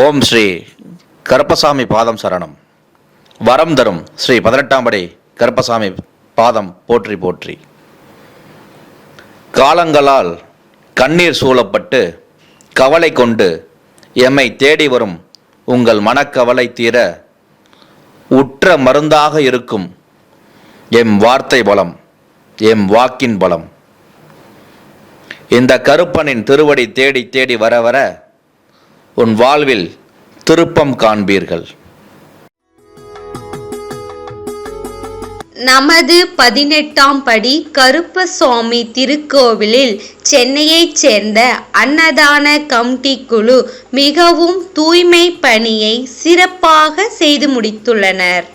ஓம் ஸ்ரீ கருப்பசாமி பாதம் சரணம். வரம் தரும் ஸ்ரீ 18ஆம் படி கருப்பசாமி பாதம் போற்றி போற்றி. காலங்களால் கண்ணீர் சூழப்பட்டு கவலை கொண்டு எம்மை தேடி வரும் உங்கள் மனக்கவலை தீர உற்ற மருந்தாக இருக்கும் எம் வார்த்தை பலம், எம் வாக்கின் பலம். இந்த கருப்பனின் திருவடி தேடி தேடி வர வர உன் வாழ்வில் திருப்பம் காண்பீர்கள். நமது 18ஆம் படி கருப்பசாமி திருக்கோவிலில் சென்னையைச் சேர்ந்த அன்னதான கமிட்டி குழு மிகவும் தூய்மை பணியை சிறப்பாக செய்து முடித்துள்ளனர்.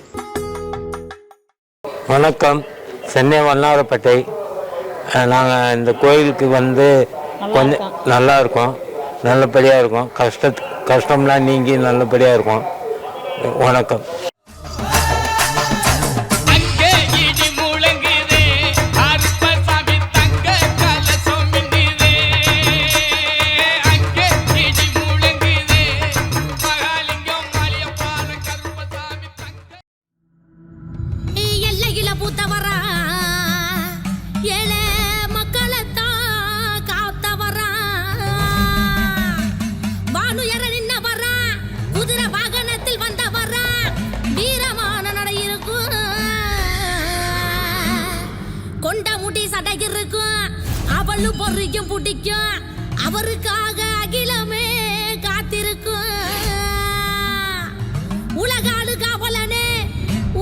வணக்கம், சென்னை வண்ணாரப்பேட்டை. நாங்கள் இந்த கோயிலுக்கு வந்து கொஞ்சம் நல்லா இருக்கோம், நல்லபடியாக இருக்கும். கஷ்டம்லாம் நீங்கி நல்லபடியாக இருக்கும். வணக்கம். அவளு பொறிக்கும் பிடிக்கும், அவருக்காக அகிலமே காத்திருக்கும். உலகாளு காவலனே,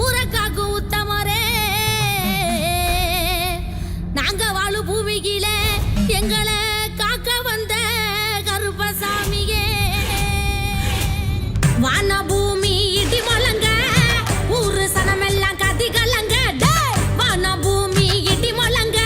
ஊரக்காக்கு உத்தமரே, நாங்க வாழு பூமியிலே எங்களை காக்க வந்த கருப்பசாமியே. வான பூமி இடி மலங்க, ஊரு சனமெல்லாம் கதி கலங்க. வான பூமி இடி மலங்க,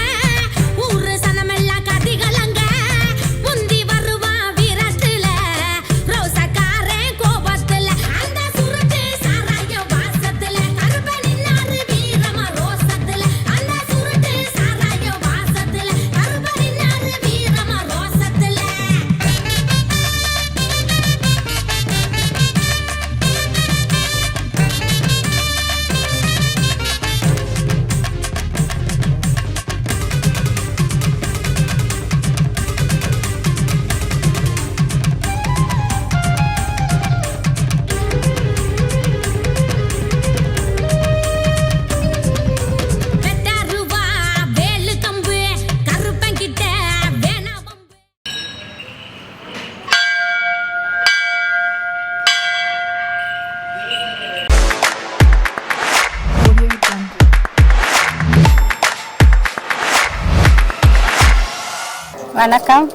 வணக்கம்.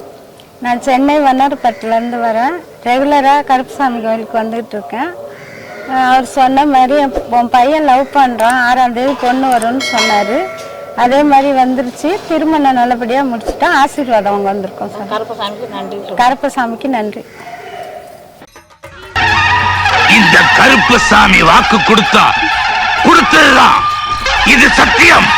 நான் சென்னை வண்ணாரப்பேட்டிலேருந்து வரேன். ரெகுலராக கருப்பசாமி கோயிலுக்கு வந்துகிட்டு இருக்கேன். அவர் சொன்ன மாதிரி உன் பையன் லவ் பண்ணுறான், 6ஆம் தேதி பொண்ணு வரும்னு சொன்னார். அதே மாதிரி வந்துருச்சு. திருமணம் நல்லபடியாக முடிச்சுட்டா ஆசீர்வாதம் அவங்க வந்திருக்கோம் சார். கருப்பசாமிக்கு நன்றி. கருப்பசாமிக்கு நன்றி. இந்த கருப்பசாமி வாக்கு கொடுத்ததுதான், இது சத்தியம்.